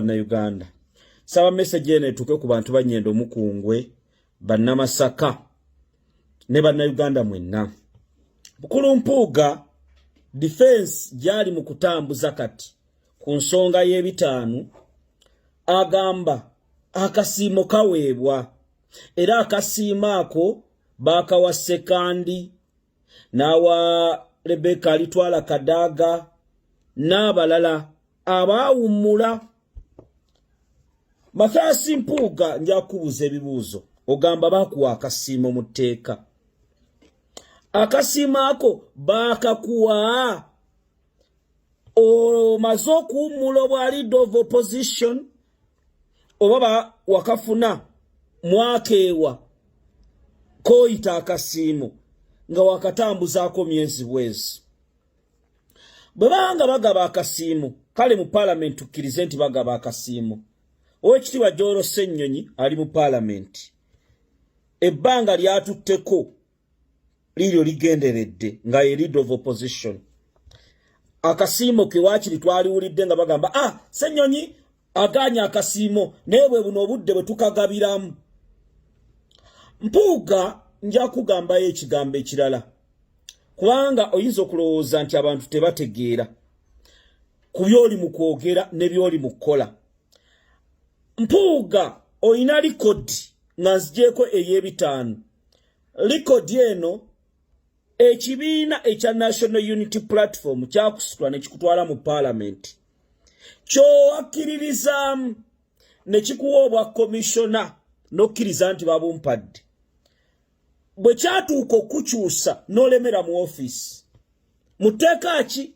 na Uganda. Saba message ene tuke ku bantu banyendo mukungwe bannamasaka ne banna Uganda mwenna. Bukulu Mpuuga defense jali mu kutambuza kati ku nsonga y'ebitaanu agamba akasiimo kaweebwa era akasiimo ako baakawa Sekandi n'awa Rebecca Alitwala Kadaga n'abalala abaawummula. Mathias Mpuuga njakubuuza ebibuuzo ogamba bakuwa akasiimo mu tteeka. Akasiimo ako baakakuwa omaze okuwummula obwa leader of opposition oba wakafuna mwakeewa koyita akasiimo nga wakatambuzaako myezi bwezi. Bwe banga bagaba akasiimo kale mu parliament tukkirize nti bagaba akasiimo. Owekitiibwa Joel Ssennyonyi ali mu parliament. Ebbanga lyatutteko liryo ligenderedde nga ye leader of opposition. Akasiimo ke waakiri twaliwulidde nga bagamba Ssennyonyi aganya akasiimo naye bwe buno obudde bwe tukagabiramu. Mpuuga nja kugambayo ekigambo ekirala kubanga oyinza okulowooza nti abantu tebategeera ku byoli mu kwogera ne byoli mu kukola. Mpuuga oyina likodi nga nzigyeko ey'ebitaanu. Likodi eno ekibiina ekya National Unity Platform kyakusitula ne kikutwala mu parliament. Ky'owakkiririzaamu ne kikuwa obwa komishona n'okkiriza nti babumpadde. Bwe kyatuuka okukyusa n'olemera mu ofiisi. Mu tteeka ki?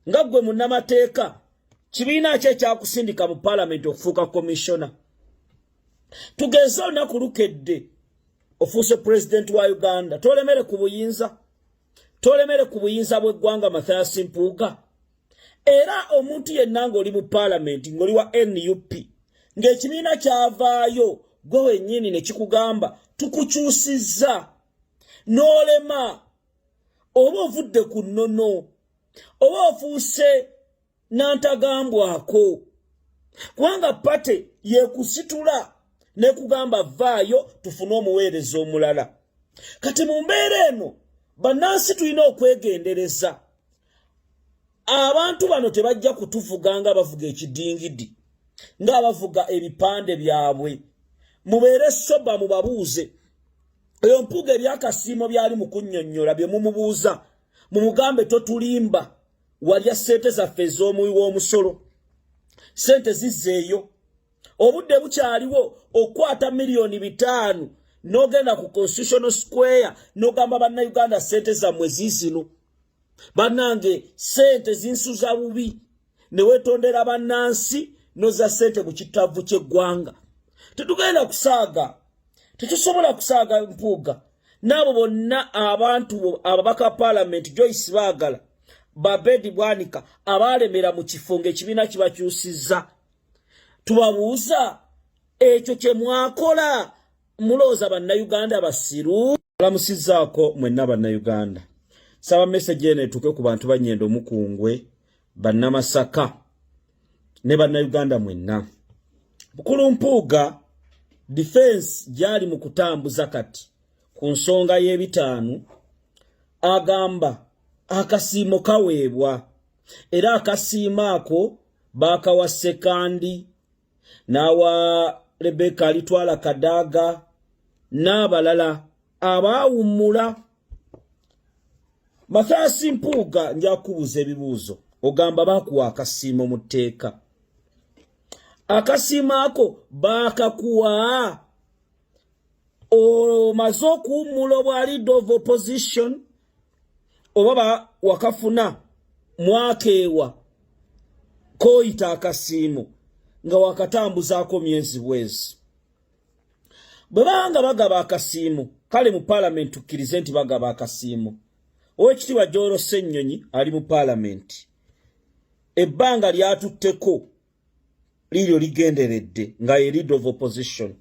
Nga ggwe munnamateeka kibiina ki ekyakusindika mu parliament okufuuka komishona? Tugeze olunaku lukedde ofuuse president wa Uganda. Tolemere ku buyinza. Tolemere ku buyinza bw'eggwanga Mathias Mpuuga. Era omuntu yenna ng'oli mu parliament ng'oli wa NUP ng'ekibiina kyavaayo gwe wennyini ne kikugamba tukukyusizza n'olema oba ovudde ku nnono oba ofuuse n'antagambwako kubanga pate yeekusitula ne kugamba vaayo tufune omuweereza omulala. Kati mu mbeera eno bannansi tulina okwegendereza. Abantu bano tebajja kutuvuga nga bavuga ekidingidi nga bavuga ebipande byabwe. Mubeere soba mubabuuze. Eyo Mpuuga ebyakasiimo byali mu kunnyonnyola bye mumubuuza mumugambe totulimba walya ssente zaffe ez'omuwi w'omusolo. Ssente zizzeeyo. Obudde bukyaliwo okwata $5,000,000 n'ogenda ku Constitutional Square n'ogamba bannayuganda ssente zammwe ziizino. Bannange ssente zinsuza bubi ne weetondera bannansi noza ssente mu kitavu ky'eggwanga. Tetugenda kusaaga. Tetusobola kusaaga Mpuuga. N'abo bonna abantu ababaka parliament Joyce Baagala Babedi Bwanika abalemera mu kifo ng'ekibiina kibakyusizza. Tubabuuza ekyo kye mwakola mulooza bannayuganda basiru. Olamusizzaako mwenna bannayuganda. Saba message ene tuke ku bantu banyendo mukungwe bannamasaka ne bannayuganda mwenna. Bukulu Mpuuga defense jali mu kutambuza kati ku nsonga y'ebitaanu agamba akasiimo kaweebwa era akasiimo ako baakawa Sekandi n'awa Rebecca Alitwala Kadaga n'abalala abaawummula. Mathias Mpuuga njakubuuza ebibuuzo ogamba bakuwa akasiimo mu tteeka. Akasiimo ako baakakuwa omaze okuwummula obwa leader of opposition oba wakafuna mwakeewa koyita akasiimo nga wakatambuzaako myezi bwezi. Bwe banga bagaba akasiimo kale mu parliament tukkirize nti bagaba akasiimo. Owekitiibwa Joel Ssennyonyi ali mu parliament. Ebbanga lyatutteko liryo ligenderedde nga ye leader of opposition.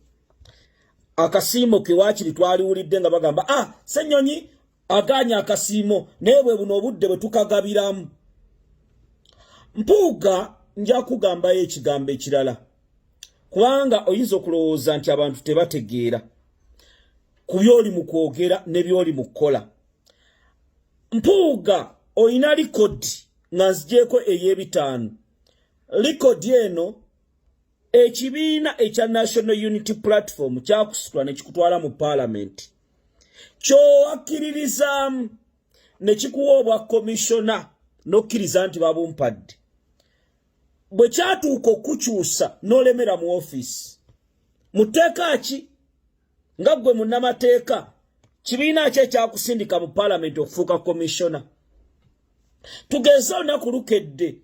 Akasiimo ke waakiri twaliwulidde nga bagamba Ssennyonyi aganya akasiimo naye bwe buno obudde bwe tukagabiramu. Mpuuga nja kugambayo ekigambo ekirala kubanga oyinza okulowooza nti abantu tebategeera ku byoli mu kwogera ne byoli mu kukola. Mpuuga oyina likodi nga nzigyeko ey'ebitaano. Likodi eno ekibiina ekya National Unity Platform kyakusitula ne kikutwala mu Parliament. Ky'owakkiririzaamu ne kikuwa obwa komishona n'okkiriza nti babumpadde. Bwe kyatuuka okukyusa n'olemera mu ofiisi. Muteeka ki? Nga ggwe munnamateeka kibiina ki ekyakusindika mu Parliament okufuuka komishona? Tugeze olunaku lukedde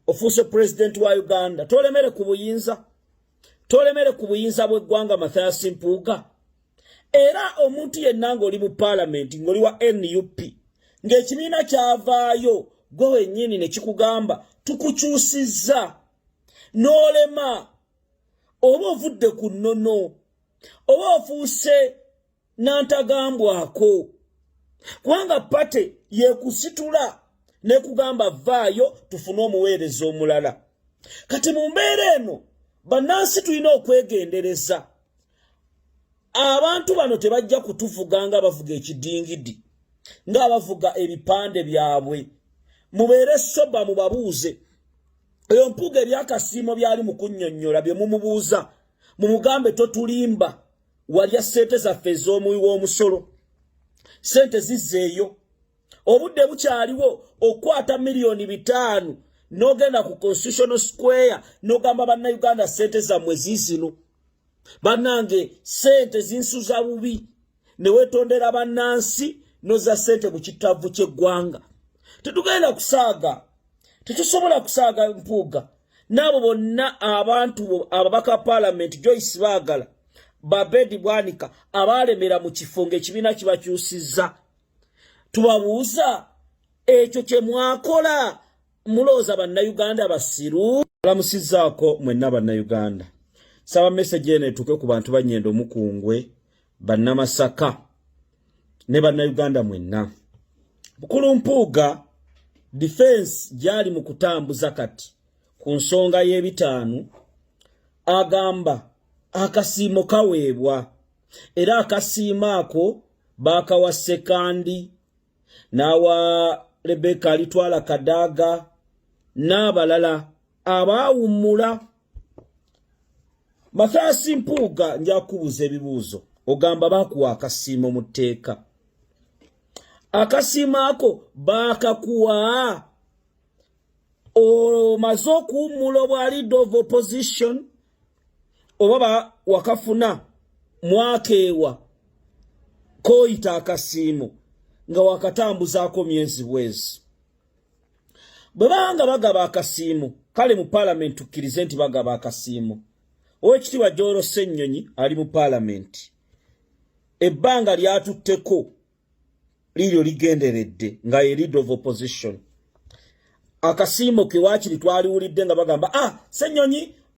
ofuuse President wa Uganda. Tolemere ku buyinza. Tolemere ku buyinza bw'eggwanga Mathias Mpuuga. Era omuntu yenna ng'oli mu Parliament ng'oli wa NUP ng'ekibiina kyavaayo gwe wennyini ne kikugamba tukukyusizza n'olema oba ovudde ku nnono oba ofuuse n'antagambwako kubanga pate yeekusitula ne kugamba vaayo tufune omuweereza omulala. Kati mu mbeera eno bannansi tulina okwegendereza. Abantu bano tebajja kutuvuga nga bavuga ekidingidi nga bavuga ebipande byabwe. Mubeere soba mubabuuze. Eyo Mpuuga ebyakasiimo byali mu kunnyonnyola bye mumubuuza mumugambe totulimba walya ssente zaffe ez'omuwi w'omusolo. Ssente zizzeeyo. Obudde bukyaliwo okwata miliyoni 5 n'ogenda ku Constitutional Square n'ogamba bannayuganda ssente zammwe ziizino. Bannange ssente zinsuza bubi ne weetondera bannansi noza ssente mu kittavu ky'eggwanga. Tetugenda kusaaga. Tetusobola kusaaga Mpuuga. N'abo bonna abantu ababaka Parliament Joyce Baagala, Babedi Bwanika abaalemera mu kifo ng'ekibiina kibakyusizza. Tubabuuza ekyo kye mwakola mulooza bannayuganda basiru. Olamusizzaako mwenna bannayuganda. Saba message eno etuuke ku bantu bannyendo Mukungwe, Bannamasaka ne bannayuganda mwenna. Bukulu Mpuuga defense gyali mu kutambuza kati ku nsonga y'ebitaano agamba akasiimo kaweebwa era akasiimo ako baakawa Sekandi n'awa Rebecca Alitwala Kadaga n'abalala abaawummula. Mathias Mpuuga nja kubuuza ebibuuzo. Ogamba bakuwa akasiimo mu tteeka. Akasiimo ako baakakuwa omaze okuwummula obwa leader of opposition oba wakafuna mwakeewa kooyita akasiimo nga wakatambuzaako myezi bwezi. Bwe banga bagaba akasiimo kale mu Parliament tukkirize nti bagaba akasiimo. Oweekitiibwa Joel Ssennyonyi ali mu Parliament. Ebbanga lyatutteko liryo ligenderedde nga ye leader of opposition. Akasiimo ke waakiri twaliwulidde nga bagamba Ssennyonyi